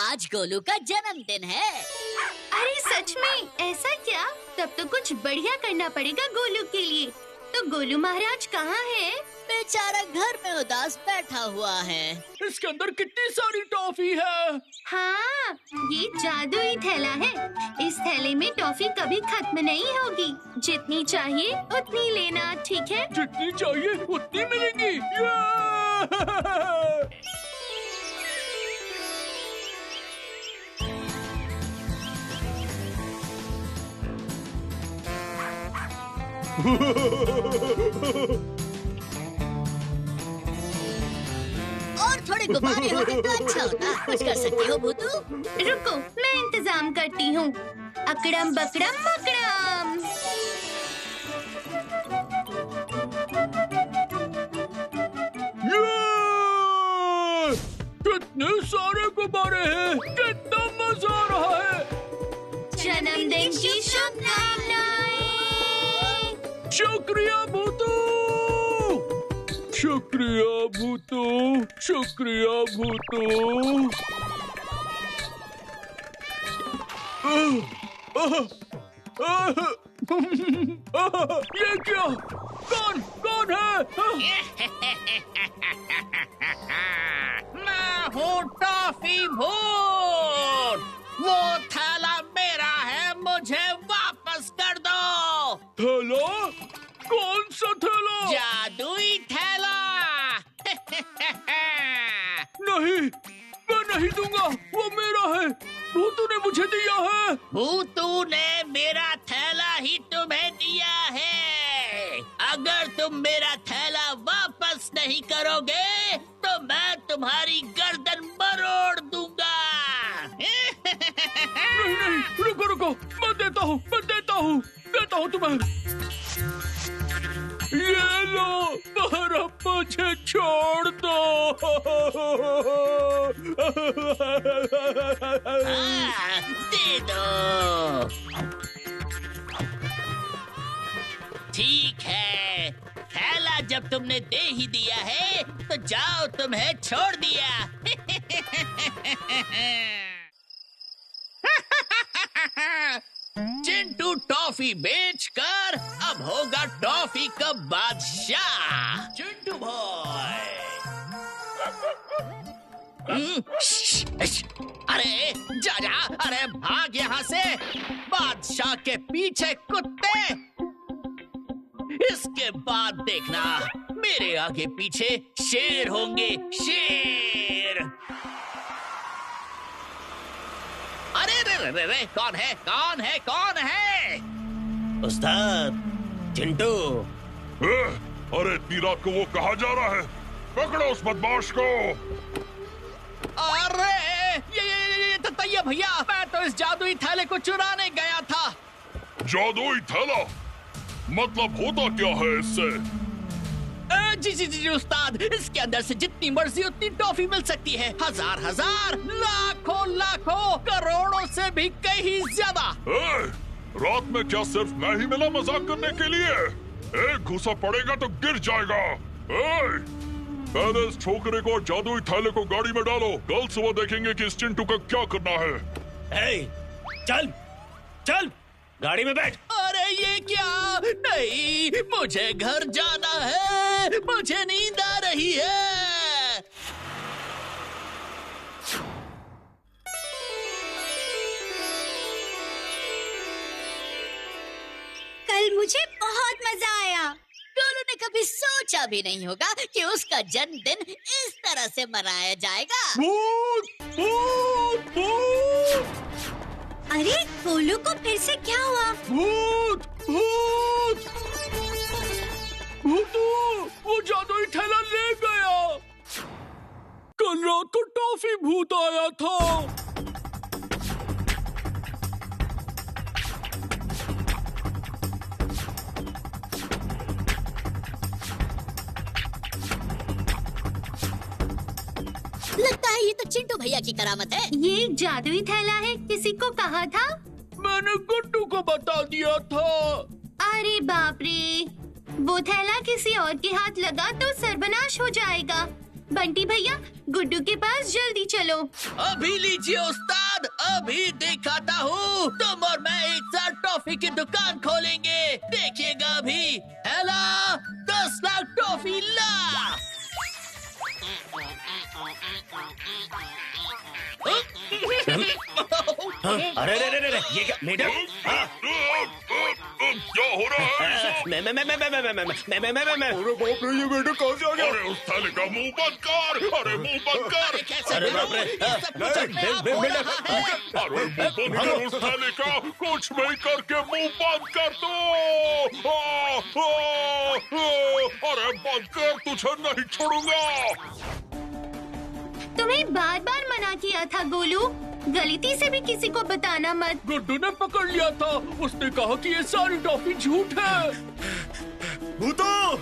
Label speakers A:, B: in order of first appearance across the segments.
A: आज गोलू का जन्मदिन है।
B: अरे सच में? ऐसा क्या? तब तो कुछ बढ़िया करना पड़ेगा गोलू के लिए। तो गोलू महाराज कहाँ है?
A: बेचारा घर में उदास बैठा हुआ है।
C: इसके अंदर कितनी सारी टॉफी है।
B: हाँ, ये जादुई थैला है। इस थैले में टॉफी कभी खत्म नहीं होगी। जितनी चाहिए उतनी लेना, ठीक है?
C: जितनी चाहिए उतनी मिलेगी।
A: और थोड़े गुब्बारे होते तो अच्छा होता। कुछ कर सकती हो भूतू?
B: रुको, मैं इंतजाम करती हूँ। अकड़म बकड़म बकड़म।
C: कितने सारे गुब्बारे हैं, कितना मजा आ रहा है।
B: जन्मदिन की शुभकामनाएं।
C: शुक्रिया भूतू, शुक्रिया भूतू, शुक्रिया भूतू। ये क्या? कौन है?
D: मैं हूँ टॉफी भूत। वो थैला मेरा है, मुझे वापस कर दो।
C: थैला? कौन सा थैला?
D: जादुई थैला।
C: नहीं, मैं नहीं दूंगा। वो मेरा है। भूतू ने मुझे दिया है।
D: भूतू ने मेरा थैला ही तुम्हें दिया है। अगर तुम मेरा थैला वापस नहीं करोगे तो मैं तुम्हारी गर्दन मरोड़ दूंगा।
C: नहीं, रुको, मैं देता हूँ तुम्हें। ये लो, पर अब मुझे छोड़ दो।
D: दे दो। ठीक है, थैला जब तुमने दे ही दिया है तो जाओ, तुम्हें छोड़ दिया। चिंटू टॉफी बेचकर अब होगा टॉफी का बादशाह। चिंटू भाई। अरे जा, अरे भाग यहाँ से। बादशाह के पीछे कुत्ते। इसके बाद देखना, मेरे आगे पीछे शेर होंगे, शेर। अरे रे, कौन है? उस्ताद चिंटू।
E: अरे इतनी रात को वो कहाँ जा रहा है? पकड़ो उस बदमाश को।
D: अरे ये भैया, मैं तो इस जादुई थैले को चुराने गया था।
E: जादुई थैला? मतलब होता क्या है इससे?
D: जी उस्ताद, इसके अंदर से जितनी मर्जी उतनी टॉफी मिल सकती है। हजार, लाखों, करोड़ों से भी कहीं ज्यादा।
E: रात में क्या सिर्फ मैं ही मिला मजाक करने के लिए? एक घूसा पड़ेगा तो गिर जाएगा। पहले इस छोकरे को जादुई थैले को गाड़ी में डालो। कल सुबह देखेंगे कि इस चिंटू का क्या करना है।
D: चल गाड़ी में बैठ। अरे ये क्या? नहीं, मुझे घर जाना है, मुझे नींद आ रही है।
B: कल मुझे बहुत मजा आया।
A: गोलू ने कभी सोचा भी नहीं होगा कि उसका जन्मदिन इस तरह से मनाया जाएगा।
C: भूत!
B: अरे गोलू को फिर से क्या हुआ?
C: भूतू! वो जादुई थैला ले गया। कल रात को टॉफी भूत आया था।
A: लगता है ये तो चिंटू भैया की करामत है।
B: ये एक जादुई थैला है, किसी को कहा था?
C: मैंने गुड्डू को बता दिया था।
B: अरे बाप रे, वो थैला किसी और के हाथ लगा तो सर्वनाश हो जाएगा। बंटी भैया, गुड्डू के पास जल्दी चलो।
D: अभी लीजिए उस्ताद, अभी दिखाता हूँ। तुम और मैं एक साथ टॉफी की दुकान खोलेंगे, देखिएगा अभी। हेला 10 लाख टॉफी ला।
F: अरे रे रे रे, ये क्या मैडम?
E: क्या हो रहा है?
F: मैं
E: अरे बाप रे, ये बेटा कहाँ से आ गया? अरे उस थैले का मुंह बंद कर! अरे मुंह बंद कर!
F: अरे बाप रे,
E: अरे मुंह बंद कर उस थैले का! कुछ नहीं करके मुंह बंद कर दो! अरे बंद कर, तुझे नहीं छोड़ूंगा!
B: तुम्हें बार बार मना किया था गोलू, गलती से भी किसी को बताना मत।
C: गुड्डू ने पकड़ लिया था, उसने कहा कि ये सारी टॉफी झूठ है।
F: भूतू,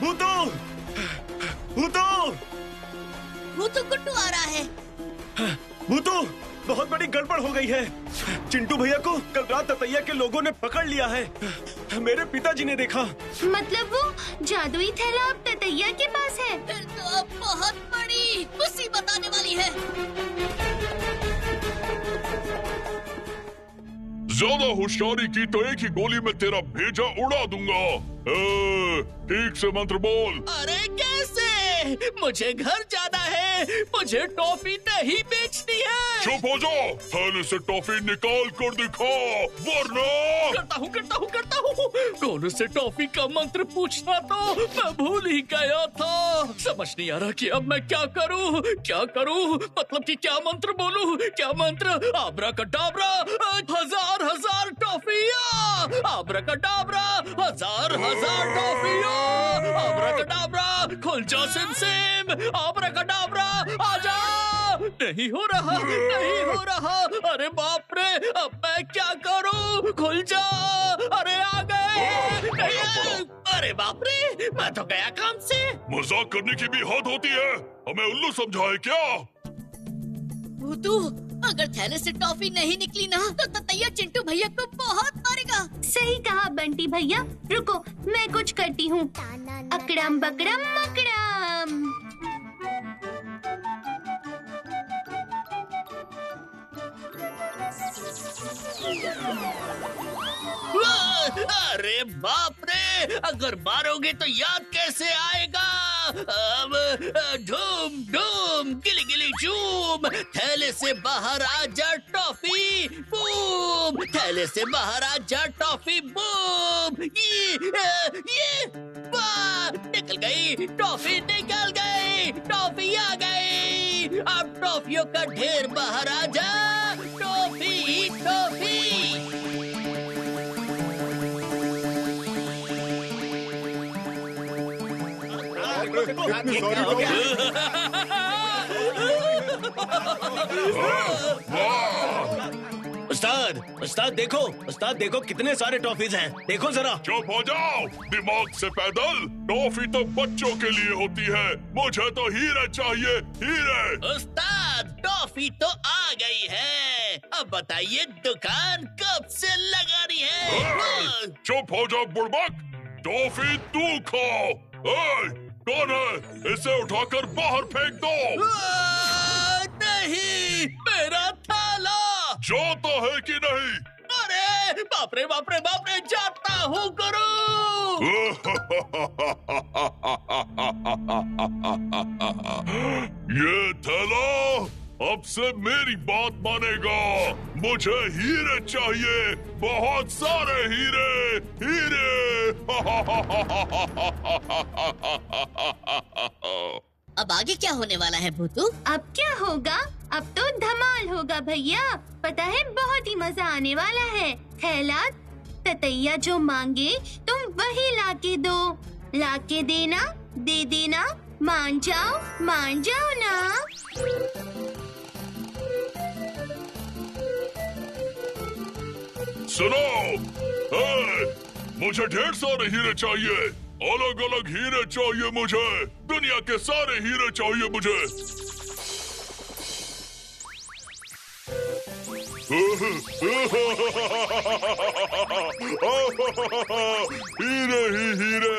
F: भूतू, भूतू,
A: भूतू गुड्डू आ रहा है।
F: भूतू, बहुत बड़ी गड़बड़ हो गई है। चिंटू भैया को कल रात ततैया के लोगों ने पकड़ लिया है। मेरे पिताजी ने देखा।
B: मतलब वो जादुई थैला अब ततैया के पास है?
A: फिर तो अब बहुत बड़ी मुसीबत आने वाली है।
E: ज्यादा होशियारी की तो एक ही गोली में तेरा भेजा उड़ा दूंगा। ठीक से मंत्र बोल।
D: अरे कैसे? मुझे घर जाना है, मुझे टॉफी नहीं बेचनी है।
E: चुप हो जाओ, थैले से टॉफी निकाल कर दिखा, वरना।
C: करता हूँ। गोलू से टॉफी का मंत्र पूछना तो मैं भूल ही गया था। समझ नहीं आ रहा कि अब मैं क्या करूँ? मतलब कि क्या मंत्र बोलूँ? क्या मंत्र? आब्राकडाब्रा, हजार टॉफिया। आब्राकडाब्रा, हजार टॉफिया। आब्राकडाब्रा, खुल जा सिम। आब्राकडाब्रा, आजा। नहीं हो रहा। अरे बाप रे, अब मैं क्या करूं? खुल जा। अरे आ गए।
D: अरे बाप रे, मैं तो गया काम से।
E: मजाक करने की भी हद होती है, हमें उल्लू समझा है क्या?
A: भूतू, अगर थैले से टॉफी नहीं निकली ना तो ततैया चिंटू भैया को बहुत मारेगा।
B: सही कहा बंटी भैया, रुको मैं कुछ करती हूँ। अकड़म बकड़म मकड़म।
D: अरे बाप रे, अगर मारोगे तो याद कैसे आएगा? अब धूम धूम गिली गिली झूम, थैले से बाहर आ जा टॉफी बूम, थैले से बाहर आ जा टॉफी बूम। ये वाह, निकल गई टॉफी, निकल गई टॉफी, आ गई। अब टॉफियों का ढेर बाहर आ जा, टॉफी ही टॉफी।
F: उस्ताद देखो कितने सारे टॉफीज हैं, देखो जरा।
E: चुप हो जाओ, दिमाग से पैदल। टॉफी तो बच्चों के लिए होती है, मुझे तो हीरे चाहिए, हीरे।
D: उस्ताद, टॉफी तो आ गई है, अब बताइए दुकान कब से लगानी है?
E: चुप हो जाओ बुड़बक, टॉफी तू खा। कौन है? इसे उठाकर बाहर फेंक दो।
D: नहीं, मेरा थाला।
E: जाता है कि नहीं?
D: अरे बाप रे, जाता हूँ गुरु।
E: ये थैला अब से मेरी बात मानेगा। मुझे हीरे चाहिए, बहुत सारे हीरे, हीरे।
A: अब आगे क्या होने वाला है भूतू?
B: अब क्या होगा? अब तो धमाल होगा भैया, पता है बहुत ही मजा आने वाला है। थैला ततैया जो मांगे तुम वही लाके दो, लाके देना, दे देना, मान जाओ ना।
E: सुनो, मुझे ढेर सारे हीरे चाहिए, अलग अलग हीरे चाहिए मुझे, दुनिया के सारे हीरे चाहिए मुझे। हीरे ही हीरे,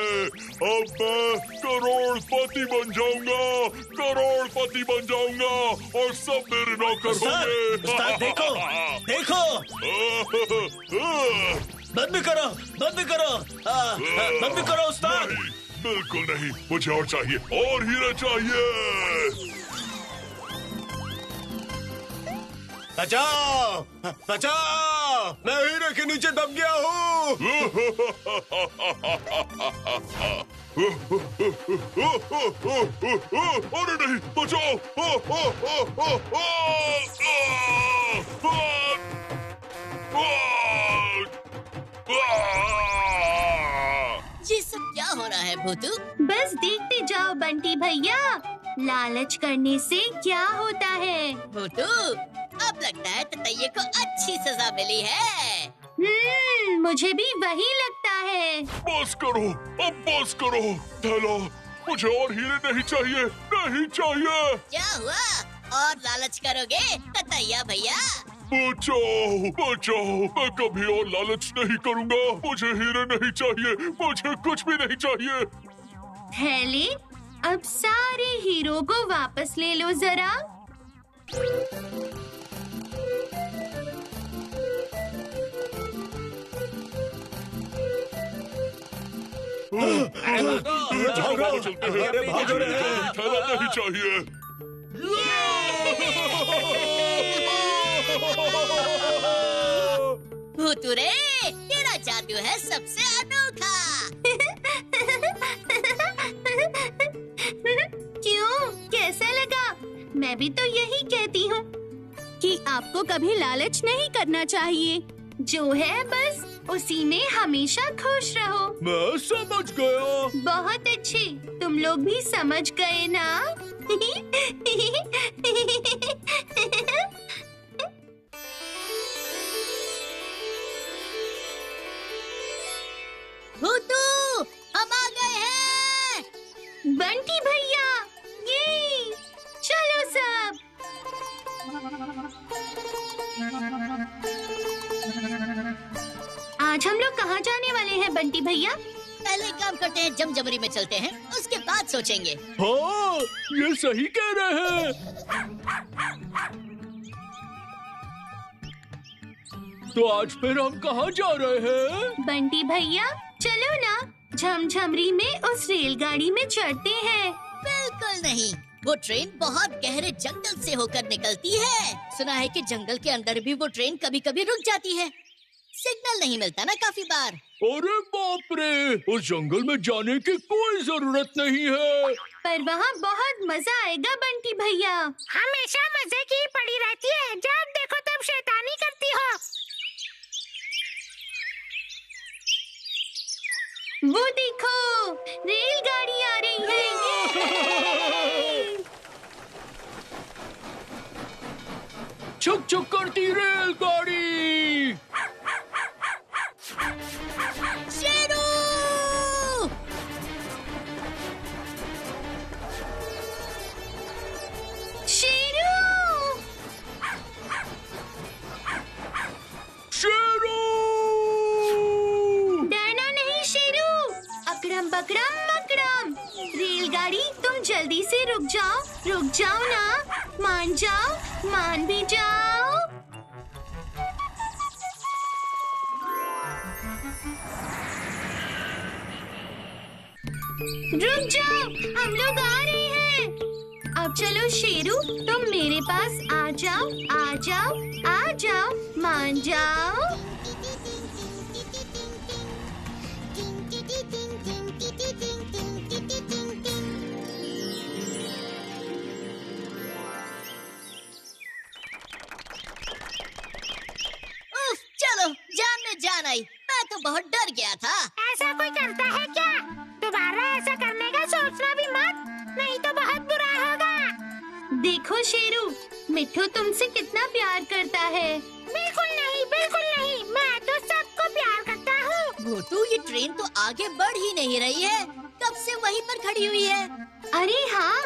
E: अब मैं करोड़पति बन जाऊंगा, करोड़पति बन जाऊंगा और सब मेरे नौकर होंगे।
F: उस्ताद देखो, देखो, बंद करो, बंद करो, बंद करो उस्ताद।
E: नहीं, बिल्कुल नहीं, मुझे और चाहिए, और हीरे चाहिए।
F: बचाओ, बचाओ, मैं हीरे के नीचे दब गया हूँ।
E: अरे नहीं, बचाओ।
A: ये सब क्या हो रहा है भूतू?
B: बस देखते जाओ बंटी भैया, लालच करने से क्या होता है।
A: भूतू, अब लगता है ततैये को अच्छी सजा मिली है।
B: मुझे भी वही लगता है।
E: बस करो, अब बस करो। थैला, मुझे और हीरे नहीं चाहिए, नहीं चाहिए।
A: क्या हुआ? और लालच करोगे ततैया भैया?
E: बचाओ, बचाओ, मैं कभी और लालच नहीं करूंगा। मुझे हीरे नहीं चाहिए, मुझे कुछ भी नहीं चाहिए।
B: थैले, अब सारे हीरो को वापस ले लो जरा।
F: भागो,
E: चलते हैं,
F: अरे भागो रे।
E: थैला नहीं चाहिए।
A: भूतू रे, तेरा जादू है सबसे अनोखा।
B: क्यों, कैसा लगा? मैं भी तो यही कहती हूँ कि आपको कभी लालच नहीं करना चाहिए। जो है बस उसी में हमेशा खुश रहो।
C: मैं समझ गया।
B: बहुत अच्छे, तुम लोग भी समझ गए ना?
A: भूतू, हम आ गए हैं।
B: बंटी भैया, ये चलो सब। आज हम लोग कहाँ जाने वाले हैं बंटी भैया?
A: पहले काम करते हैं, जमजमरी में चलते हैं, उसके बाद सोचेंगे।
C: हाँ, ये सही कह रहे हैं। तो आज फिर हम कहाँ जा रहे हैं?
B: बंटी भैया, चलो ना, झमझमरी में उस रेलगाड़ी में चढ़ते हैं।
A: बिल्कुल नहीं, वो ट्रेन बहुत गहरे जंगल से होकर निकलती है। सुना है कि जंगल के अंदर भी वो ट्रेन कभी कभी रुक जाती है। सिग्नल नहीं मिलता ना काफी बार।
C: अरे बाप रे, उस जंगल में जाने की कोई जरूरत नहीं है।
B: पर वहाँ बहुत मजा आएगा बंटी भैया।
G: हमेशा मजे की पड़ी रहती है, जब देखो तब शैतानी करती हो।
B: वो देखो, रेलगाड़ी आ रही है।
C: छुक छुक करती रेलगाड़ी।
A: शेरू!
B: शेरू!
C: शेरू!
B: डरना नहीं शेरू, अकड़म बकड़म मकड़म। रेलगाड़ी, तुम जल्दी से रुक जाओ ना, मान जाओ, मान भी जाओ। रुक जाओ, हम लोग आ रहे हैं। अब चलो शेरू, तुम मेरे पास आ जाओ, आ जाओ, आ जाओ, मान जाओ।
A: उफ, चलो, जान में जान आई। मैं तो बहुत डर गया था।
G: ऐसा कोई करता है क्या? दोबारा ऐसा करने का सोचना भी मत, नहीं तो बहुत बुरा होगा।
B: देखो शेरू, मिट्ठू तुमसे कितना प्यार करता है।
G: बिल्कुल नहीं, बिल्कुल नहीं, मैं तो सबको प्यार करता हूँ।
A: भूतू, ये ट्रेन तो आगे बढ़ ही नहीं रही है, कब से वहीं पर खड़ी हुई है।
B: अरे हाँ,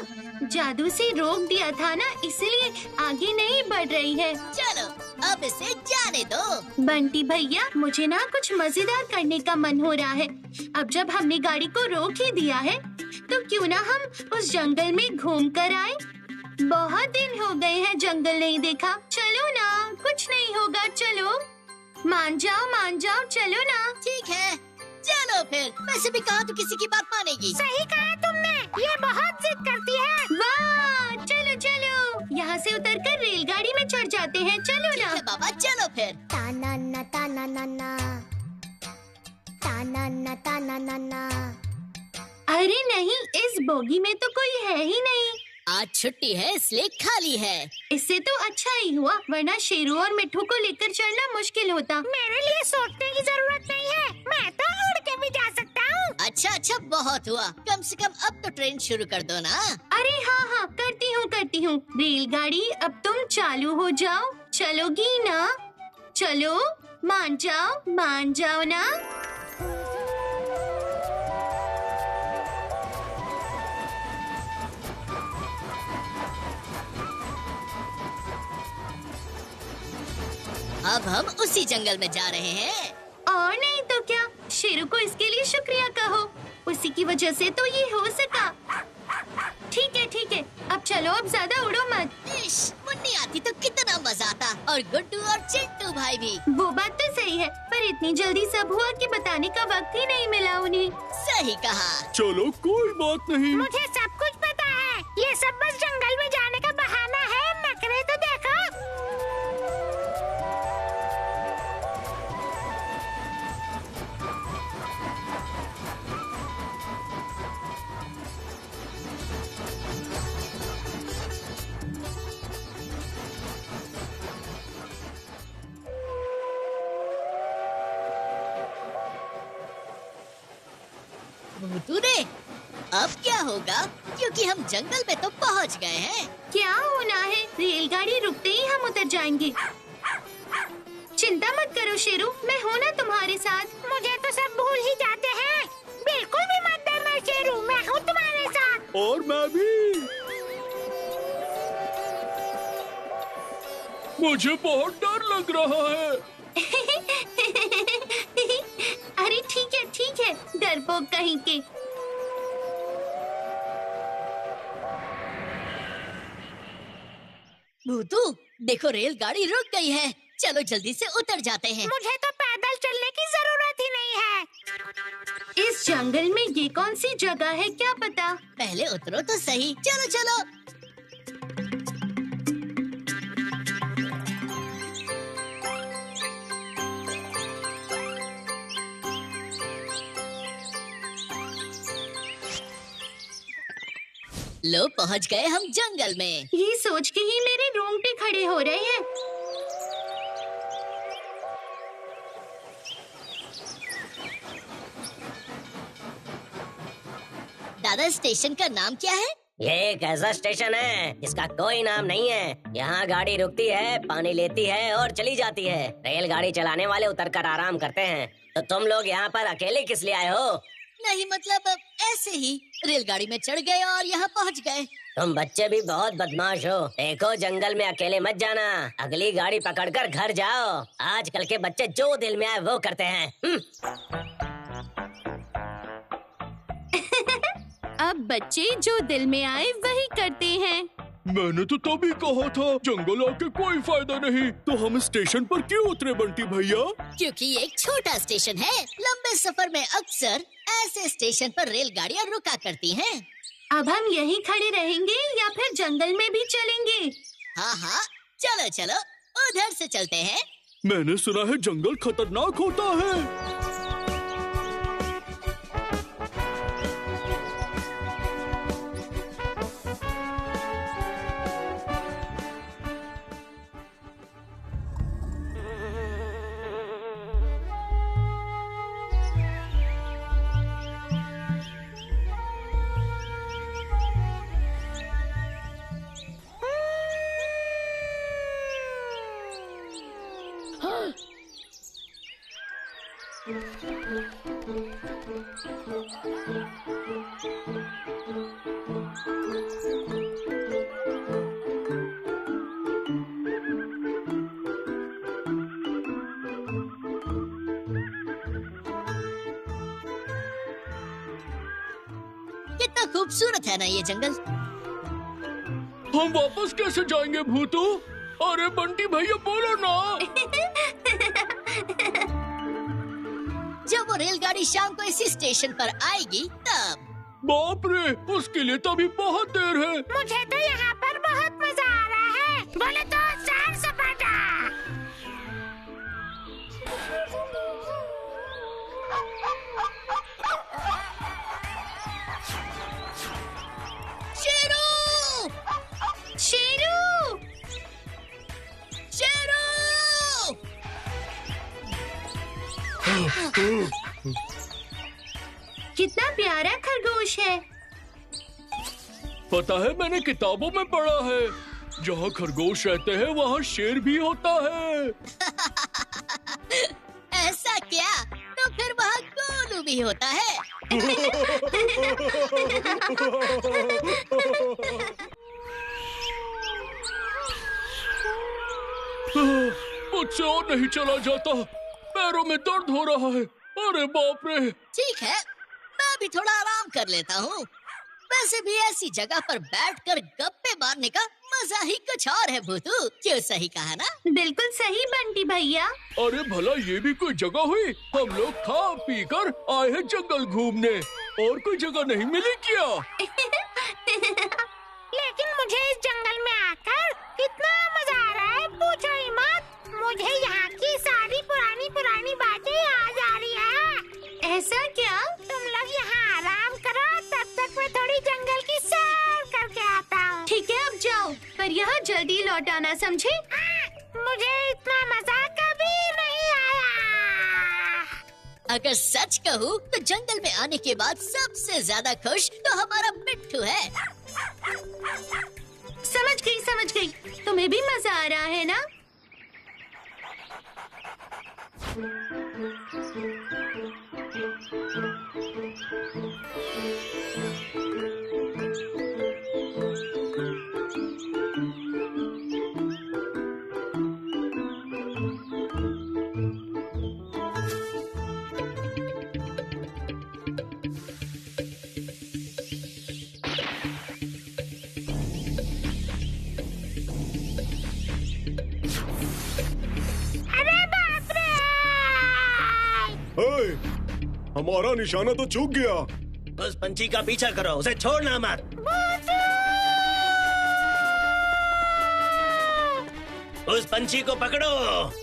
B: जादू से रोक दिया था ना, इसलिए आगे नहीं बढ़ रही है।
A: चलो, अब इसे जाने दो।
B: बंटी भैया, मुझे ना कुछ मजेदार करने का मन हो रहा है। अब जब हमने गाड़ी को रोक ही दिया है, तो क्यों ना हम उस जंगल में घूम कर आए? बहुत दिन हो गए हैं जंगल नहीं देखा। चलो ना, कुछ नहीं होगा, चलो। मान जाओ, चलो ना।
A: ठीक है, चलो फिर। वैसे भी कहा तो किसी की बात मानेगी।
G: सही कहा तुमने, ये बहुत जिद करती है।
B: वाह, चलो चलो, यहाँ से उतरकर रेलगाड़ी में चढ़ जाते हैं। चलो
A: ठीक
B: ना।
A: है बाबा, चलो फिर।
G: ताना ना ताना ना ना, ताना ना ताना ना ना।
B: अरे नहीं, इस बोगी में तो कोई है ही नहीं।
A: आज छुट्टी है इसलिए खाली है।
B: इससे तो अच्छा ही हुआ, वरना शेरू और मिठू को लेकर चढ़ना मुश्किल होता।
G: मेरे लिए सोचने की जरूरत नहीं है, मैं तो उड़ के भी जा सकता हूँ।
A: अच्छा, बहुत हुआ। कम से कम अब तो ट्रेन शुरू कर दो ना।
B: अरे हाँ, करती हूँ। रेलगाड़ी अब तुम चालू हो जाओ। चलोगी ना? चलो, मान जाओ ना।
A: अब हम उसी जंगल में जा रहे हैं।
B: और नहीं तो क्या, शेरू को इसके लिए शुक्रिया कहो, उसी की वजह से तो ये हो सका। ठीक है, अब चलो, अब ज्यादा उड़ो मत।
A: इश, मुन्नी आती तो कितना मजा आता, और गुड्डू और चिंटू भाई भी।
B: वो बात तो सही है, पर इतनी जल्दी सब हुआ कि बताने का वक्त ही नहीं मिला उन्हें।
A: सही कहा।
C: चलो कोई बात नहीं।
G: मुझे सब कुछ पता है, ये सब बस जंगल में जाने का बहाना है। नखरे तो देखो।
A: भूतू रे, अब क्या होगा? क्योंकि हम जंगल में तो पहुंच गए हैं।
B: क्या होना है? रेलगाड़ी रुकते ही हम उतर जाएंगे। चिंता मत करो शेरू, मैं हूँ ना तुम्हारे साथ।
G: मुझे तो सब भूल ही जाते हैं। बिल्कुल भी मत डरना शेरू, मैं हूँ तुम्हारे साथ।
C: और मैं भी। मुझे बहुत डर लग रहा है।
B: अरे ठीक है, डरपोक कहीं के।
A: भूतू, देखो रेलगाड़ी रुक गई है। चलो जल्दी से उतर जाते हैं।
G: मुझे तो पैदल चलने की जरूरत ही नहीं है।
B: इस जंगल में ये कौन सी जगह है, क्या पता।
A: पहले उतरो तो सही। चलो। लो, पहुंच गए हम जंगल में।
B: ये सोच के ही मेरे रोंगटे खड़े हो रहे हैं।
A: दादा, स्टेशन का नाम क्या है?
H: ये एक ऐसा स्टेशन है जिसका कोई नाम नहीं है। यहाँ गाड़ी रुकती है, पानी लेती है और चली जाती है। रेलगाड़ी चलाने वाले उतरकर आराम करते हैं। तो तुम लोग यहाँ पर अकेले किस लिए आए हो?
A: नहीं, मतलब ऐसे ही रेलगाड़ी में चढ़ गए और यहाँ पहुँच गए।
H: तुम बच्चे भी बहुत बदमाश हो। देखो, जंगल में अकेले मत जाना, अगली गाड़ी पकड़कर घर जाओ। आजकल के बच्चे जो दिल में आए वो करते हैं।
B: अब बच्चे जो दिल में आए वही करते हैं।
C: मैंने तो तभी कहा था, जंगल आके कोई फायदा नहीं। तो हम स्टेशन पर क्यों उतरे बंटी भैया?
A: क्योंकि ये एक छोटा स्टेशन है। लंबे सफर में अक्सर ऐसे स्टेशन पर रेलगाड़ियाँ रुका करती हैं।
B: अब हम यहीं खड़े रहेंगे या फिर जंगल में भी चलेंगे?
A: हाँ, चलो उधर से चलते हैं।
C: मैंने सुना है जंगल खतरनाक होता है।
A: खूबसूरत है ना ये जंगल।
C: हम वापस कैसे जाएंगे भूतू? अरे बंटी भैया बोलो ना।
A: जब वो रेलगाड़ी शाम को इसी स्टेशन पर आएगी तब।
C: बाप रे, उसके लिए तो अभी बहुत देर है।
G: मुझे तो यहाँ पर बहुत मजा आ रहा है। बोले तो सैर सपाटा।
A: शेरू!
B: शेरू!
A: शेरू!
B: कितना प्यारा खरगोश है।
C: पता है, मैंने किताबों में पढ़ा है, जहाँ खरगोश रहते हैं वहाँ शेर भी होता है।
A: ऐसा क्या? तो फिर वहाँ गोलू भी होता है।
C: मुझसे और नहीं चला जाता, पैरों में दर्द हो रहा है। अरे बाप रे।
A: ठीक है, मैं भी थोड़ा आराम कर लेता हूँ। वैसे भी ऐसी जगह पर बैठकर गप्पे मारने का मजा ही कुछ और है भूतू। क्यों, सही कहा ना?
B: बिल्कुल सही बंटी भैया।
C: अरे भला ये भी कोई जगह हुई? हम लोग खा पी कर आए हैं जंगल घूमने, और कोई जगह नहीं मिली क्या?
G: लेकिन मुझे इस जंगल में आकर कितना मजा आ रहा है, पूछो ही मत। मुझे यहाँ की सारी पुरानी पुरानी बातें याद आ रही है।
B: ऐसा क्या?
G: तुम लोग यहाँ आराम करो, तब तक मैं थोड़ी जंगल की सैर करके आता हूँ।
B: ठीक है, अब जाओ, पर यहाँ जल्दी लौट आना, समझे?
G: मुझे इतना मजा कभी नहीं आया।
A: अगर सच कहूँ तो जंगल में आने के बाद सबसे ज्यादा खुश तो हमारा मिट्ठू है।
B: समझ गई। तुम्हें भी मजा आ रहा है ना?
F: हमारा निशाना तो चूक गया।
D: उस पंछी का पीछा करो, उसे छोड़ना मत। उस पंछी को पकड़ो,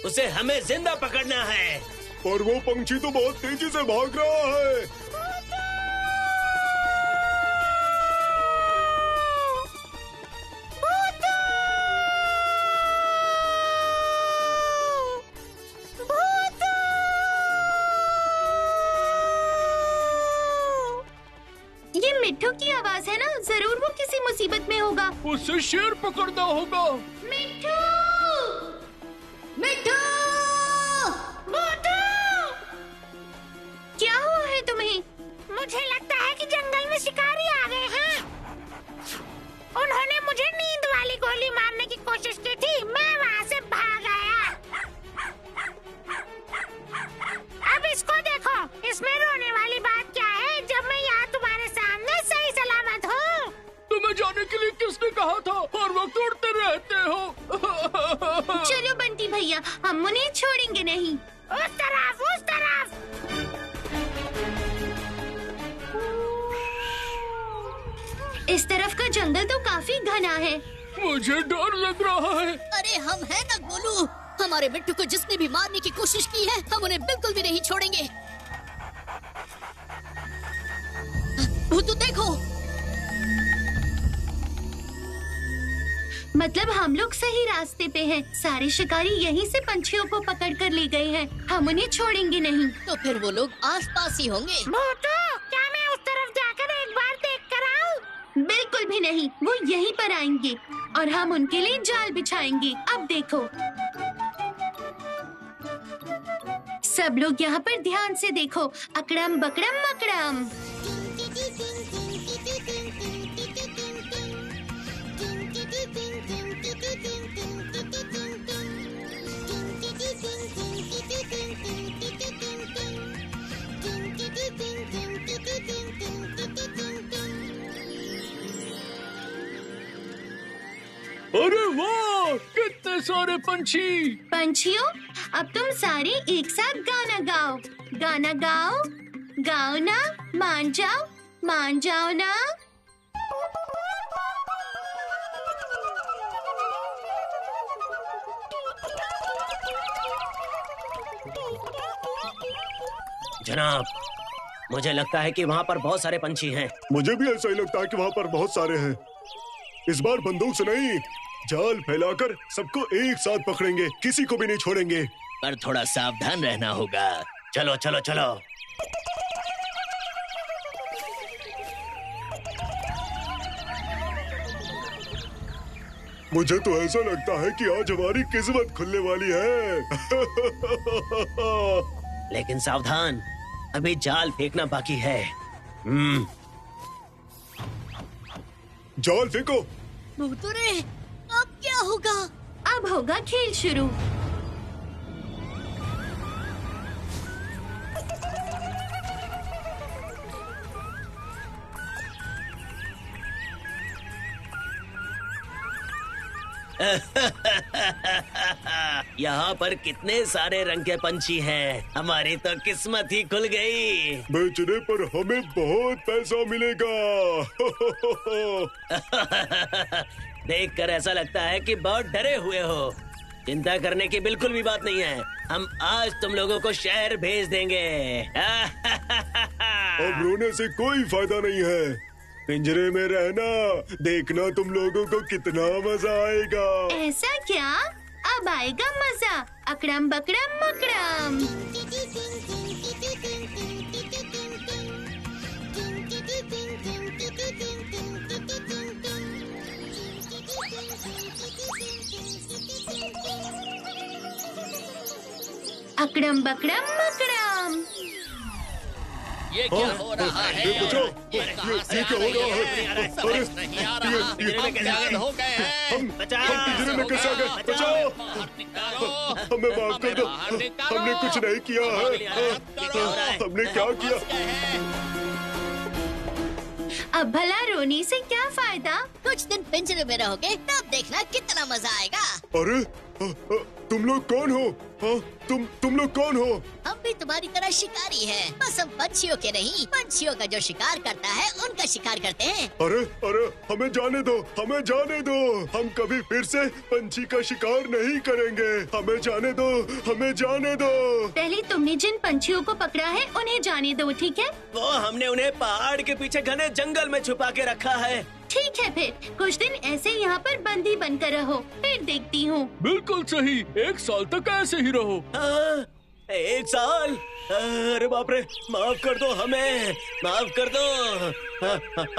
D: उसे हमें जिंदा पकड़ना है।
F: पर वो पंछी तो बहुत तेजी से भाग रहा है।
B: मिट्ठू की आवाज है ना, जरूर वो किसी मुसीबत में होगा।
C: उसे शेर पकड़ना होगा।
B: मिट्ठू!
A: मिट्ठू!
G: भूतू!
B: क्या हुआ है तुम्हें?
G: मुझे लगता है कि जंगल में शिकारी आ गए हैं। उन्होंने मुझे नींद वाली गोली मारने की कोशिश की थी, मैं वहाँ से भाग आया। अब इसको देखो, इसमें रोने वाली बात क्या है जब मैं यहाँ तुम्हारे सामने सही सलामत हूँ।
C: तुम्हें जाने के लिए किसने कहा था? हर वक्त उड़ते रहते हो।
B: चलो बंटी भैया, हम उन्हें छोड़ेंगे नहीं।
G: उस तरफ, उस तरफ।
B: इस तरफ का जंगल तो काफी घना है।
C: मुझे डर लग रहा है।
A: अरे हम हैं ना गोलू, हमारे मिट्टू को जिसने भी मारने की कोशिश की है, हम उन्हें बिल्कुल भी नहीं छोड़ेंगे। भूतू देखो,
B: मतलब हम लोग सही रास्ते पे हैं। सारे शिकारी यहीं से पंछियों को पकड़ कर ले गए हैं, हम उन्हें छोड़ेंगे नहीं।
A: तो फिर वो लोग आसपास ही होंगे।
G: भूतू, क्या मैं उस तरफ जाकर एक बार देख कर आऊं?
B: बिल्कुल भी नहीं, वो यहीं पर आएंगे और हम उनके लिए जाल बिछाएंगे। अब देखो, सब लोग यहाँ पर ध्यान से देखो। अकड़म बकड़म मकड़म।
C: अरे वाह, कितने सारे पंछी।
B: पंछियों, अब तुम सारे एक साथ गाना गाओ। गाना गाओ, गाओ ना, मान जाओ ना।
I: जनाब, मुझे लगता है कि वहाँ पर बहुत सारे पंछी हैं।
J: मुझे भी ऐसा ही लगता है कि वहाँ पर बहुत सारे हैं। इस बार बंदूक से नहीं, जाल फैलाकर सबको एक साथ पकड़ेंगे, किसी को भी नहीं छोड़ेंगे।
D: पर थोड़ा सावधान रहना होगा।
I: चलो चलो चलो।
J: मुझे तो ऐसा लगता है कि आज हमारी किस्मत खुलने वाली है।
I: लेकिन सावधान, अभी जाल फेंकना बाकी है।
J: जाल फेंको।
A: भूतुरे, अब क्या होगा?
B: अब होगा खेल शुरू।
I: यहाँ पर कितने सारे रंग के पंछी हैं। हमारी तो किस्मत ही खुल गई।
J: बेचने पर हमें बहुत पैसा मिलेगा।
I: देखकर ऐसा लगता है कि बहुत डरे हुए हो। चिंता करने की बिल्कुल भी बात नहीं है। हम आज तुम लोगों को शहर भेज देंगे।
J: अब रोने से कोई फायदा नहीं है। पिंजरे में रहना, देखना तुम लोगों को कितना मजा आएगा।
B: ऐसा क्या? अब आएगा मजा। अकड़म बकड़म मकड़म। अकड़म बकड़म मकड़म।
D: ये क्या हो रहा है?
J: ये क्या हो रहा है? अरे
D: नहीं आ रहा। पागल हो गए हैं।
J: हम पिंजरे में कैसे आ गए? बचाओ, हमें माफ कर दो। हमने कुछ नहीं किया है। हमने क्या किया?
B: अब भला रोने से क्या फायदा?
A: कुछ दिन पिंजरे में रहोगे, तब देखना कितना मजा आएगा।
J: अरे तुम लोग कौन हो? तुम लोग कौन हो?
A: हम भी तुम्हारी तरह शिकारी हैं। बस हम पंछियों के नहीं, पंछियों का जो शिकार करता है उनका शिकार करते हैं।
J: अरे हमें जाने दो, हमें जाने दो। हम कभी फिर से पंछी का शिकार नहीं करेंगे। हमें जाने दो, हमें जाने दो।
B: पहले तुमने जिन पंछियों को पकड़ा है उन्हें जाने दो, ठीक है?
I: वो हमने उन्हें पहाड़ के पीछे घने जंगल में छुपा के रखा है।
B: ठीक है, फिर कुछ दिन ऐसे यहाँ पर बंदी बनकर रहो, फिर देखती हूँ।
C: बिल्कुल सही, 1 साल तक ऐसे ही रहो।
I: 1 साल? अरे बाप रे, माफ कर दो हमें, माफ कर दो।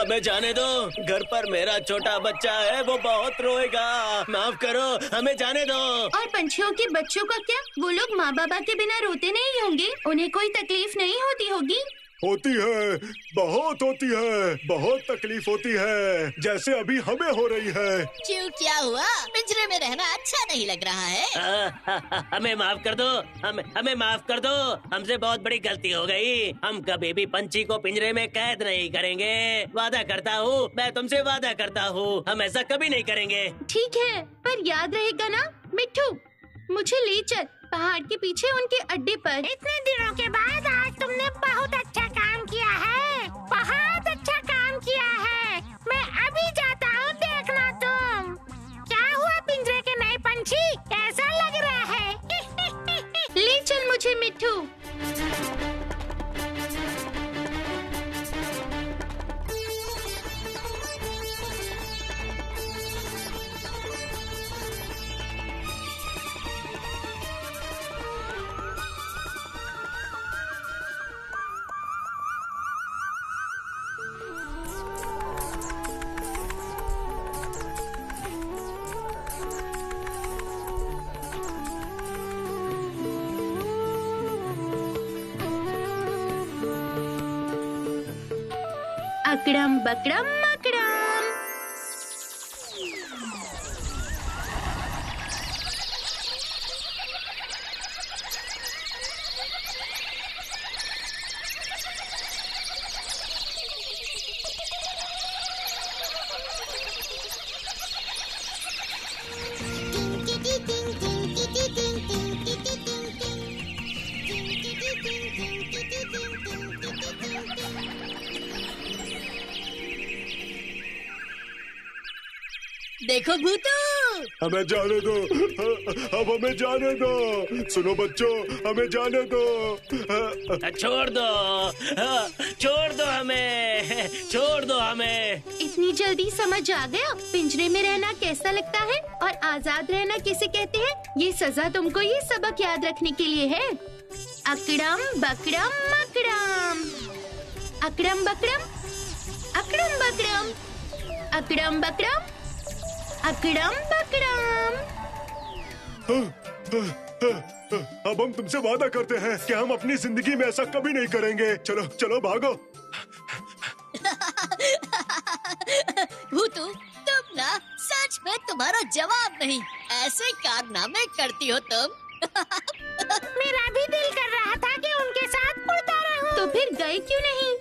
I: हमें जाने दो। घर पर मेरा छोटा बच्चा है, वो बहुत रोएगा। माफ करो, हमें जाने दो।
B: और पंछियों के बच्चों का क्या? वो लोग माँ बाबा के बिना रोते नहीं होंगे? उन्हें कोई तकलीफ नहीं होती होगी?
J: होती है, बहुत होती है, बहुत तकलीफ होती है, जैसे अभी हमें हो रही है।
A: क्यों, क्या हुआ? पिंजरे में रहना अच्छा नहीं लग रहा है?
I: हमें माफ कर दो, हमें माफ कर दो। हमसे बहुत बड़ी गलती हो गई। हम कभी भी पंछी को पिंजरे में कैद नहीं करेंगे। वादा करता हूँ, मैं तुमसे वादा करता हूँ, हम ऐसा कभी नहीं करेंगे।
B: ठीक है, पर याद रहेगा ना? मिट्ठू, मुझे ले चल पहाड़ के पीछे उनके अड्डे पर।
G: इतने दिनों के बाद आज तुमने बहुत अच्छा काम किया है, बहुत अच्छा काम किया है। मैं अभी जाता हूँ, देखना तुम। क्या हुआ पिंजरे के नए पंछी, कैसा लग रहा है?
B: ले चल मुझे मिट्ठू। अकड़म बकड़म मकड़म।
A: देखो भूतू,
J: हमें जाने दो, अब हमें जाने दो। सुनो बच्चों, हमें जाने दो।
I: छोड़ दो, छोड़ दो हमें, छोड़ दो हमें।
B: इतनी जल्दी समझ आ गया पिंजरे में रहना कैसा लगता है और आजाद रहना किसे कहते हैं? ये सजा तुमको ये सबक याद रखने के लिए है। अकड़म बकड़म मकड़म, अकड़म बकड़म, अकड़म बकड़म, अकड़म बकड़म, अकड़म बकड़म।
J: अब हम तुमसे वादा करते हैं कि हम अपनी जिंदगी में ऐसा कभी नहीं करेंगे। चलो चलो भागो।
A: भूतू, तुम ना सच में तुम्हारा जवाब नहीं, ऐसे कारनामे करती हो तुम।
G: मेरा भी दिल कर रहा था कि उनके साथ उड़ता रहूं।
B: तो फिर गए क्यों नहीं?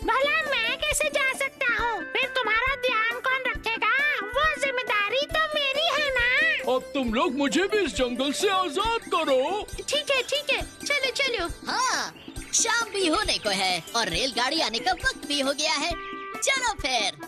G: भला मैं कैसे जा सकता हूँ? फिर तुम्हारा ध्यान कौन रखेगा? वो जिम्मेदारी तो मेरी है ना।
C: अब तुम लोग मुझे भी इस जंगल से आजाद करो।
B: ठीक है, चलो चलो।
A: हाँ, शाम भी होने को है और रेलगाड़ी आने का वक्त भी हो गया है। चलो फिर।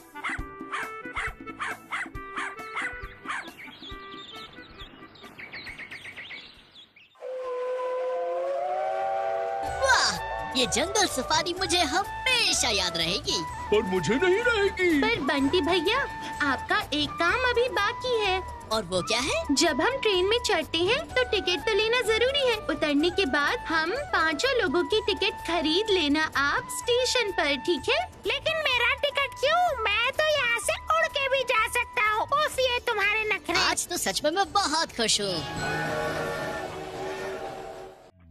A: वाह, ये जंगल सफारी मुझे हमेशा याद रहेगी।
C: पर मुझे नहीं रहेगी।
B: पर बंटी भैया, आपका एक काम अभी बाकी है।
A: और वो क्या है?
B: जब हम ट्रेन में चढ़ते हैं तो टिकट तो लेना जरूरी है। उतरने के बाद हम 5 लोगों की टिकट खरीद लेना आप स्टेशन पर, ठीक है?
G: लेकिन मेरा टिकट क्यों? मैं तो यहाँ से उड़ के भी जा सकता हूँ। उफ, ये तुम्हारे नखरे।
A: आज तो सच में मैं बहुत खुश हूँ।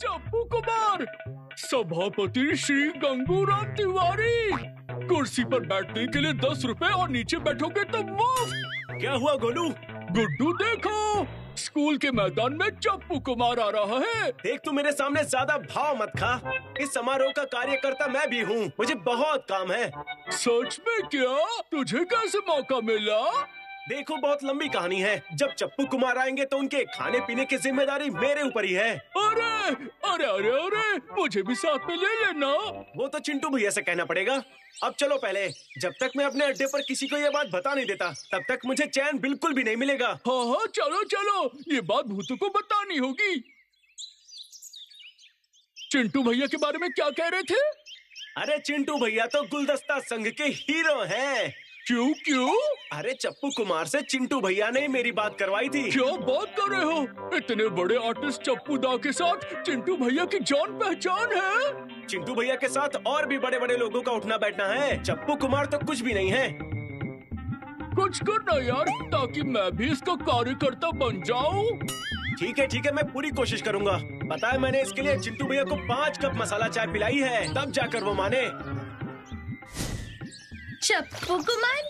C: चप्पू कुमार, सभापति श्री गंगूराम तिवारी, कुर्सी पर बैठने के लिए 10 रुपए और नीचे बैठोगे तो मुफ्त।
F: क्या हुआ गोलू?
C: गुड्डू देखो, स्कूल के मैदान में चप्पू कुमार आ रहा है।
F: देख, तू मेरे सामने ज्यादा भाव मत खा। इस समारोह का कार्यकर्ता मैं भी हूँ, मुझे बहुत काम है।
C: सच में क्या? तुझे कैसे मौका मिला?
F: देखो, बहुत लंबी कहानी है। जब चप्पू कुमार आएंगे तो उनके खाने पीने की जिम्मेदारी मेरे ऊपर ही है।
C: अरे अरे अरे अरे, मुझे भी साथ में ले लेना।
F: वो तो चिंटू भैया से कहना पड़ेगा। अब चलो पहले, जब तक मैं अपने अड्डे पर किसी को ये बात बता नहीं देता तब तक मुझे चैन बिल्कुल भी नहीं मिलेगा।
C: हाँ हाँ, चलो चलो, ये बात भूतू को बतानी होगी। चिंटू भैया के बारे में क्या कह रहे थे?
F: अरे चिंटू भैया तो गुलदस्ता संघ के हीरो हैं।
C: क्यों क्यों?
F: अरे चप्पू कुमार से चिंटू भैया ने मेरी बात करवाई थी।
C: क्या बात कर रहे हो? इतने बड़े आर्टिस्ट चप्पू दा के साथ चिंटू भैया की जान पहचान है।
F: चिंटू भैया के साथ और भी बड़े बड़े लोगों का उठना बैठना है। चप्पू कुमार तो कुछ भी नहीं है।
C: कुछ करना यार, ताकि मैं भी इसका कार्यकर्ता बन जाऊं।
F: ठीक है, मैं पूरी कोशिश करूंगा। पता है, मैंने इसके लिए चिंटू भैया को 5 कप मसाला चाय पिलाई है, तब जाकर वो माने।
B: चप्पू कुमार?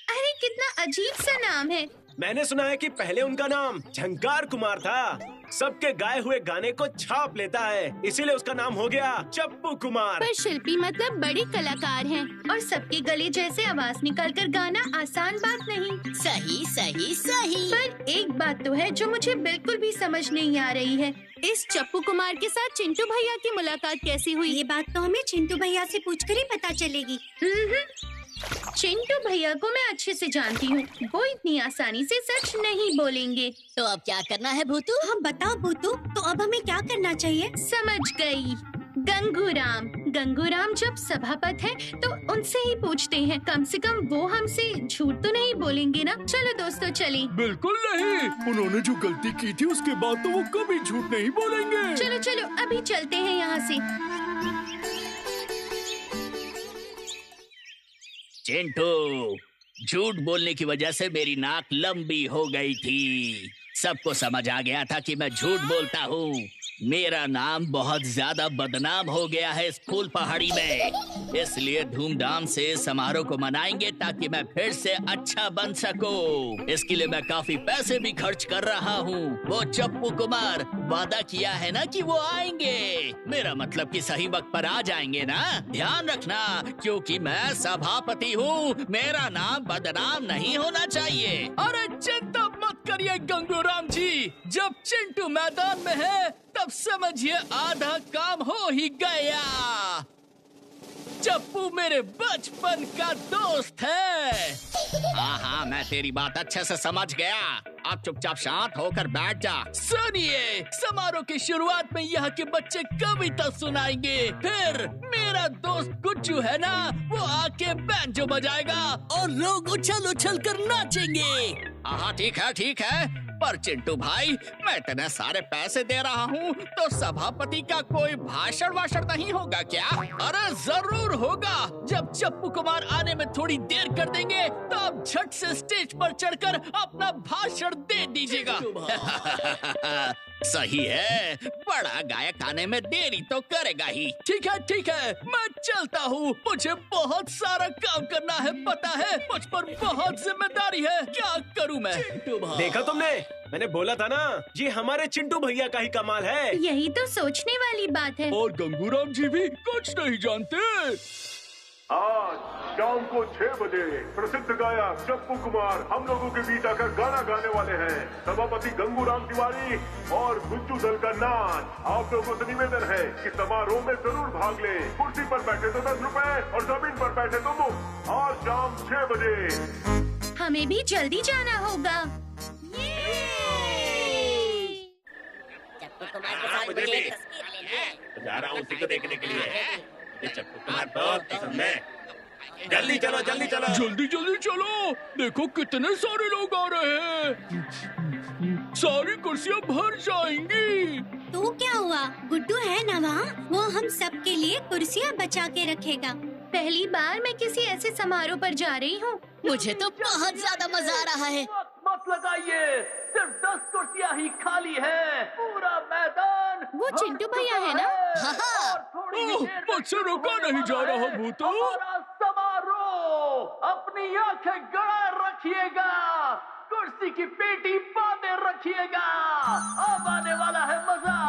B: अरे कितना अजीब सा नाम है।
F: मैंने सुना है कि पहले उनका नाम झंकार कुमार था। सबके गाए हुए गाने को छाप लेता है, इसीलिए उसका नाम हो गया चप्पू कुमार।
B: पर शिल्पी मतलब बड़े कलाकार हैं और सबके गले जैसे आवाज निकालकर गाना आसान बात नहीं।
A: सही सही सही।
B: पर एक बात तो है जो मुझे बिल्कुल भी समझ नहीं आ रही है। इस चप्पू कुमार के साथ चिंटू भैया की मुलाकात कैसी हुई?
K: ये बात तो हमें चिंटू भैया से पूछकर ही पता चलेगी।
B: चिंटू भैया को मैं अच्छे से जानती हूँ, वो इतनी आसानी से सच नहीं बोलेंगे।
A: तो अब क्या करना है भूतू?
K: हाँ बताओ भूतू, तो अब हमें क्या करना चाहिए?
B: समझ गई। गंगूराम जब सभापति है तो उनसे ही पूछते हैं। कम से कम वो हमसे झूठ तो नहीं बोलेंगे ना। चलो दोस्तों, चलें।
C: बिल्कुल नहीं, उन्होंने जो गलती की थी उसके बाद तो वो कभी झूठ नहीं बोलेंगे।
B: चलो अभी चलते हैं यहाँ से।
D: चिंटू, झूठ बोलने की वजह से मेरी नाक लंबी हो गई थी। सबको समझ आ गया था कि मैं झूठ बोलता हूँ। मेरा नाम बहुत ज्यादा बदनाम हो गया है इस फूल पहाड़ी में, इसलिए धूमधाम से समारोह को मनाएंगे ताकि मैं फिर से अच्छा बन सकूं। इसके लिए मैं काफी पैसे भी खर्च कर रहा हूँ। वो चप्पू कुमार वादा किया है ना कि वो आएंगे, मेरा मतलब कि सही वक्त पर आ जाएंगे ना। ध्यान रखना, क्योंकि मैं सभापति हूँ, मेरा नाम बदनाम नहीं होना चाहिए।
C: अरे चिंता मत करिए गंगूराम जी, जब चिंटू मैदान में है तब समझिए आधा काम हो ही गया। चप्पू मेरे बचपन का दोस्त है। हाँ, मैं तेरी बात अच्छे से समझ गया। अब चुपचाप शांत होकर बैठ जा। सुनिए, समारोह की शुरुआत में यहाँ के बच्चे कविता सुनाएंगे, फिर मेरा दोस्त गुच्चू है ना, वो आके बैंजो बजाएगा और लोग उछल उछल कर नाचेंगे। हाँ ठीक है, पर चिंटू भाई, मैं इतने सारे पैसे दे रहा हूँ, तो सभापति का कोई भाषण नहीं होगा क्या? अरे जरूर होगा। जब चप्पू कुमार आने में थोड़ी देर कर देंगे, तो आप झट से स्टेज पर चढ़कर अपना भाषण दे दीजिएगा। सही है, बड़ा गायक आने में देरी तो करेगा ही। ठीक है, मैं चलता हूँ। मुझे बहुत सारा काम करना है, पता है, मुझ पर बहुत जिम्मेदारी है। क्या करूँ मैं?
F: देखा तुमने, मैंने बोला था ना, ये हमारे चिंटू भैया का ही कमाल है।
B: यही तो सोचने वाली बात है।
C: और गंगूराम जी भी कुछ नहीं जानते।
J: आज शाम को 6 बजे प्रसिद्ध गायक चप्पू कुमार हम लोगों के बीच आकर गाना गाने वाले हैं। सभापति गंगूराम तिवारी और गुच्चू दल का नाच। आप लोगों से निवेदन है कि समारोह में जरूर भाग ले। कुर्सी पर बैठे तो 10 रुपए और जमीन पर बैठे तो मुफ्त। आज शाम 6 बजे।
B: हमें भी जल्दी जाना होगा।
H: चप्पू कुमार के साथ मुझे एक
D: जा रहा हूँ उसी को देखने के लिए। चप्पू कुमार बहुत पसंद है। जल्दी चलो।
C: जल्दी चलो। देखो कितने सारे लोग आ रहे हैं। सारी कुर्सियाँ भर जाएंगी।
K: तो क्या हुआ, गुड्डू है ना वहाँ, वो हम सब के लिए कुर्सियाँ बचा के रखेगा।
B: पहली बार मैं किसी ऐसे समारोह पर जा रही हूँ।
A: मुझे तो बहुत ज्यादा मजा आ रहा है।
C: मत लगाइए, सिर्फ 10 कुर्सियाँ ही खाली है। पूरा मैदान।
B: वो चिंटू भैया है ना?
C: मुझसे रुका नहीं जा रहा भूतू। समारोह, अपनी आंखें गड़ा रखिएगा, कुर्सी की पेटी बांधे रखिएगा। अब आने वाला है मजा,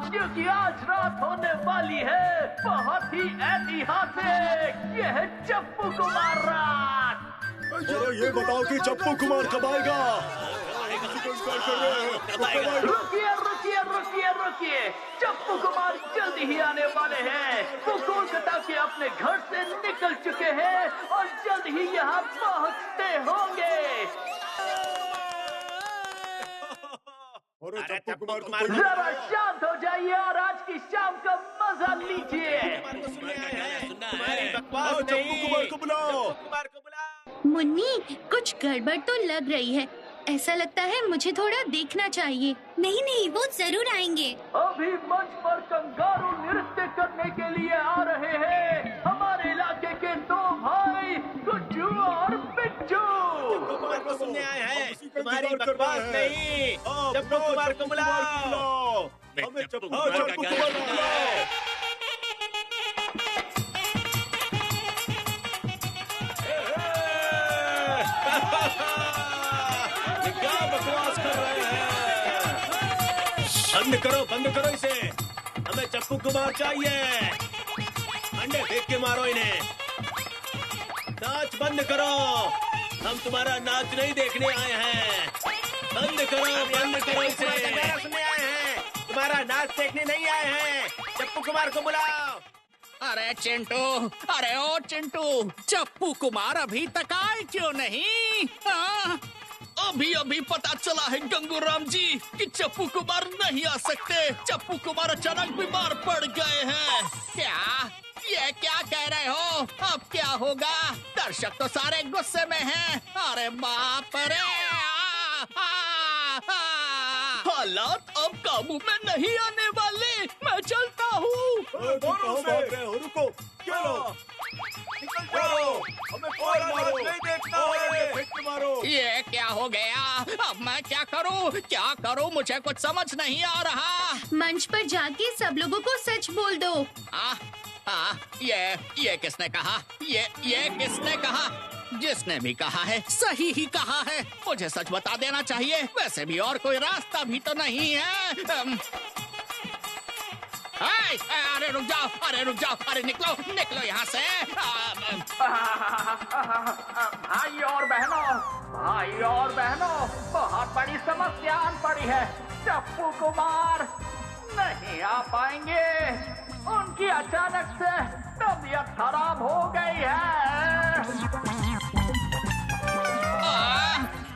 C: क्योंकि आज रात होने वाली है बहुत ही ऐतिहासिक। ये है चप्पू कुमार रात।
J: अरे ये बताओ कि चप्पू कुमार कब आएगा?
C: रुकिए, चप्पू कुमार जल्दी ही आने वाले हैं। वो कोलकाता के अपने घर से निकल चुके हैं और जल्द ही यहाँ पहुँचते होंगे।
J: चप्पू कुमार
C: जरा शांत हो जाइए और आज की शाम का मजा लीजिए।
F: चप्पू कुमार को बुलाओ।
B: मुन्नी, कुछ गड़बड़ तो लग रही है। ऐसा लगता है मुझे थोड़ा देखना चाहिए।
K: नहीं, वो जरूर आएंगे।
C: अभी मंच पर कंगारू नृत्य करने के लिए आ रहे हैं हमारे इलाके के 2 भाई, गुड्डू और बिट्टू।
I: कुमार को सुनने आए हैं, तुम्हारी बकवास नहीं। चप्पू कुमार को बुलाओ।
J: हमें चप्पू कुमार को बुलाओ।
I: क्या बकवास कर रहे हैं? बंद करो इसे। हमें चप्पू कुमार चाहिए। अंडे फेंक के मारो इन्हें। नाच बंद करो। हम तुम्हारा नाच नहीं देखने आए हैं। बंद करो इसे। सुनने आए हैं, तुम्हारा नाच देखने नहीं आए हैं। चप्पू कुमार को बुलाओ।
C: अरे चिंटू, अरे ओ चिंटू, चप्पू कुमार अभी तक आए क्यों नहीं? अभी पता चला है गंगूराम जी कि चप्पू कुमार नहीं आ सकते। चप्पू कुमार अचानक बीमार पड़ गए हैं। ये क्या कह रहे हो? अब क्या होगा? दर्शक तो सारे गुस्से में हैं। अरे बाप रे! हालात अब काबू में नहीं आने वाले। मैं चलता हूँ।
F: रुको, चलो, निकल जाओ। हमें कोई नहीं देखना। मारो।
C: ये क्या हो गया? अब मैं क्या करूँ? मुझे कुछ समझ नहीं आ रहा।
B: मंच पर जाके सब लोगों को सच बोल दो।
C: ये किसने कहा? ये किसने कहा? जिसने भी कहा है सही ही कहा है। मुझे सच बता देना चाहिए। वैसे भी और कोई रास्ता भी तो नहीं है। अरे रुक जाओ, अरे निकलो यहाँ से। भाई और बहनों, बहुत बड़ी समस्या आन पड़ी है। चप्पू कुमार नहीं आ पाएंगे
D: उनकी अचानक से तबीयत खराब हो गई है।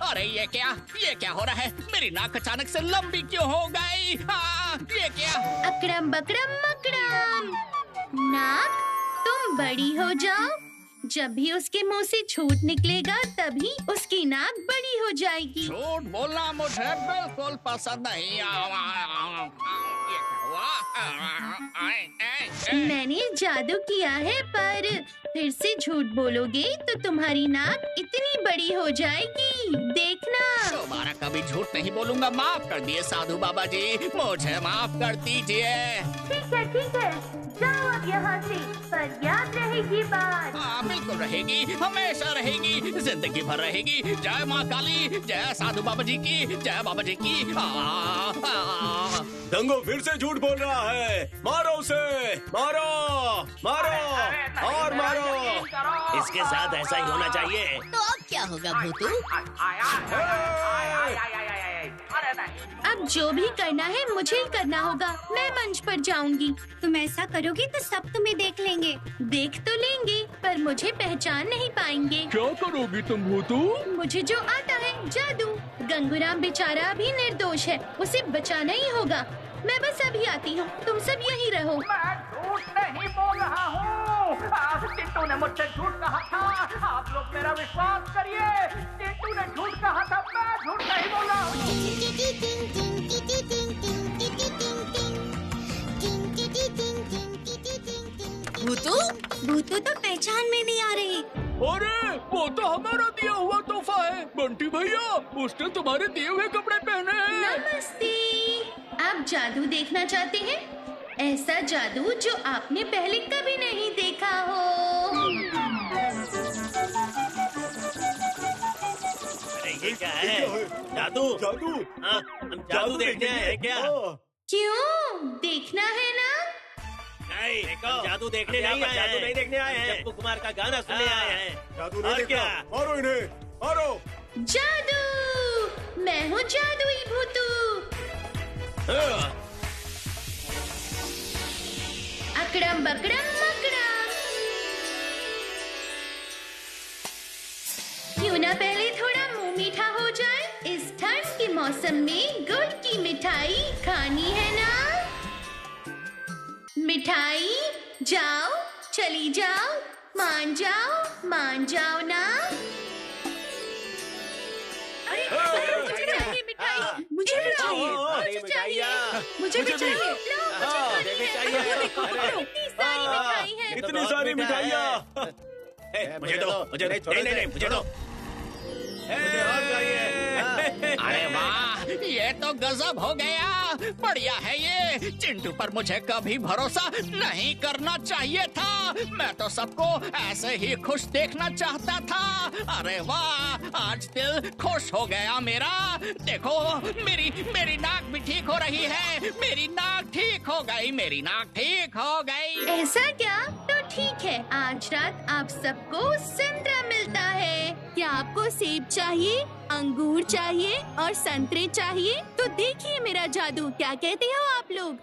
C: अरे ये क्या हो रहा है? मेरी नाक अचानक से लंबी क्यों हो गई? ये क्या?
B: अकड़म बकड़म मकड़म। नाक तुम बड़ी हो जाओ, जब भी उसके मुंह से झूठ निकलेगा तभी उसकी नाक बड़ी हो जाएगी।
C: झूठ बोलना मुझे बिल्कुल पसंद नहीं। ये क्या हुआ?
B: मैंने जादू किया है, पर फिर से झूठ बोलोगे तो तुम्हारी नाक इतनी बड़ी हो जाएगी, देखना।
C: दोबारा कभी झूठ नहीं बोलूंगा। माफ कर दिए साधु बाबा जी, मुझे माफ कर दीजिए।
B: ठीक है, जाओ अब यहाँ से, पर याद रहेगी बात।
C: हाँ बिल्कुल रहेगी, हमेशा रहेगी, जिंदगी भर रहेगी। जय माँ काली, जय साधु बाबा जी की, जय बाबा जी की।
F: दंगो फिर से झूठ बोल रहा है। मारो उसे, मारो मारो और मारो।
I: इसके साथ ऐसा ही होना चाहिए।
A: तो अब क्या होगा भूतू?
B: अब जो भी करना है मुझे ही करना होगा। मैं मंच पर जाऊंगी।
K: तुम ऐसा करोगी तो सब तुम्हें देख लेंगे।
B: देख तो लेंगे, पर मुझे पहचान नहीं पाएंगे।
C: क्या करोगी तुम भूतू?
B: मुझे जो आता है, जादू। गंगूराम बेचारा भी निर्दोष है, उसे बचाना ही होगा। मैं बस अभी आती हूँ, तुम सब यहीं रहो।
D: मैं झूठ नहीं बोल रहा हूँ। चिंटू ने मुझसे झूठ कहा था। आप लोग मेरा विश्वास करिए। चिंटू ने झूठ कहा था, मैं झूठ नहीं बोल रहा हूँ।
A: भूतू
K: भूतू तो पहचान में नहीं आ रही।
C: अरे वो तो हमारा दिया हुआ तोहफा है। बंटी भैया, उसने तुम्हारे दिए हुए कपड़े पहने हैं।
B: नमस्ते। आप जादू देखना चाहते हैं? ऐसा जादू जो आपने पहले कभी नहीं देखा हो।
I: अरे ये क्या है? जादू?
F: जादू?
I: हाँ, हम जादू देखने आए हैं क्या?
B: क्यों? देखना है ना?
I: नहीं, हम जादू देखने नहीं आए हैं। जादू नहीं देखने आए हैं। चप्पू कुमार का गाना सुनने आए हैं।
F: जादू नहीं देखना। मारो इन्हें, मारो।
B: जादू! मैं हूँ जादुई भूतू। अकड़म बकड़म मकड़म। क्यों ना पहले थोड़ा मुंह मीठा हो जाए? इस ठंड के मौसम में गुड़ की मिठाई खानी है ना? मिठाई, जाओ, चली जाओ, मान जाओ ना। मुझे चाहिए मिठाई, मुझे भी चाहिए, मुझे भी चाहिए। लो, मुझे खानी है। इतनी सारी मिठाई है।
F: इतनी सारी मिठाइयाँ।
I: मुझे दो, मुझे नहीं, मुझे दो।
C: अरे वाह, ये तो गजब हो गया। बढ़िया है ये। चिंटू पर मुझे कभी भरोसा नहीं करना चाहिए था। मैं तो सबको ऐसे ही खुश देखना चाहता था। अरे वाह, आज दिल खुश हो गया मेरा। देखो, मेरी नाक भी ठीक हो रही है। मेरी नाक ठीक हो गई, मेरी नाक ठीक हो गई।
B: ऐसा क्या? तो ठीक है, आज रात आप सबको संतरा मिलता है। क्या आपको सेब चाहिए, अंगूर चाहिए और संतरे चाहिए? तो देखिए मेरा जादू। क्या कहते हो आप लोग?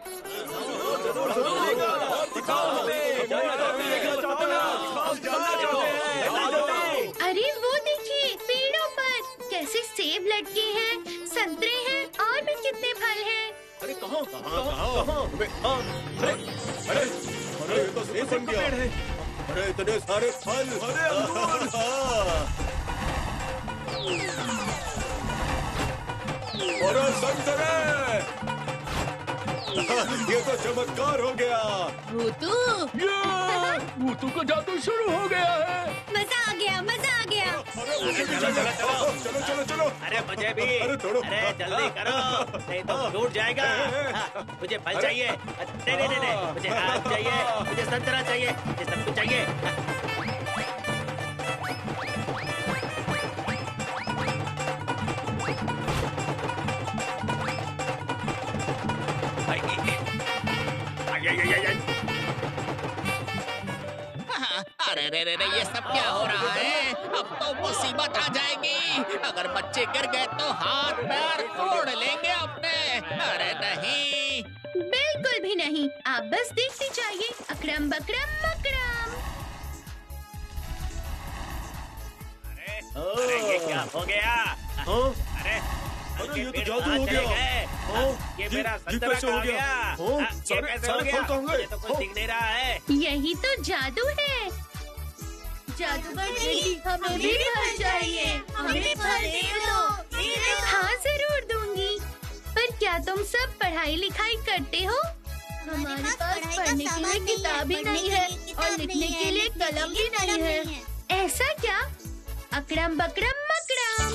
B: अरे वो देखिए, पेड़ों पर कैसे सेब लटके हैं, संतरे हैं और भी कितने फल हैं।
F: अरे कहाँ? अरे ये तो सेब बन गया। अरे इतने सारे फल। अरे अरे संतरे। ये तो चमत्कार हो गया।
A: भूतू
C: भूतू का जादू शुरू हो गया है।
K: मजा आ गया, मजा आ गया।
F: चलो।
I: अरे मुझे भी। अरे जल्दी करो, नहीं तो टूट जाएगा। मुझे फल चाहिए। नहीं, मुझे आम चाहिए, मुझे संतरा चाहिए, मुझे सब कुछ चाहिए।
C: अरे रे, ये सब क्या हो रहा है? अब तो मुसीबत आ जाएगी। अगर बच्चे गिर गए तो हाथ पैर तोड़ लेंगे अपने। अरे नहीं,
B: बिल्कुल भी नहीं, आप बस देखते जाइए। अकड़म बकड़म मकड़म।
D: अरे ये क्या हो गया? अरे
F: अरे ये तो जादू हो गया।
D: ये मेरा संतरा
F: कैसे हो
D: कहाँ
F: गया?
D: ये कैसे हो गया? ये तो कुछ दिख नहीं रहा है।
B: यही तो जादू है। जादूगर जी, हमें भी फल चाहिए। हमें फल दे दो। हाँ जरूर दूंगी, पर क्या तुम सब पढ़ाई लिखाई करते हो? हमारे पास पढ़ने के लिए किताब भी नहीं है और लिखने के लिए कलम भी नहीं है। ऐसा क्या? अकड़म बकड़म मकड़म।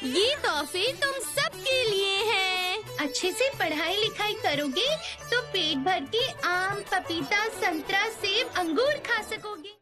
B: ये तोहफे तुम सबके लिए हैं। अच्छे से पढ़ाई लिखाई करोगे तो पेट भर के आम, पपीता, संतरा, सेब, अंगूर खा सकोगे।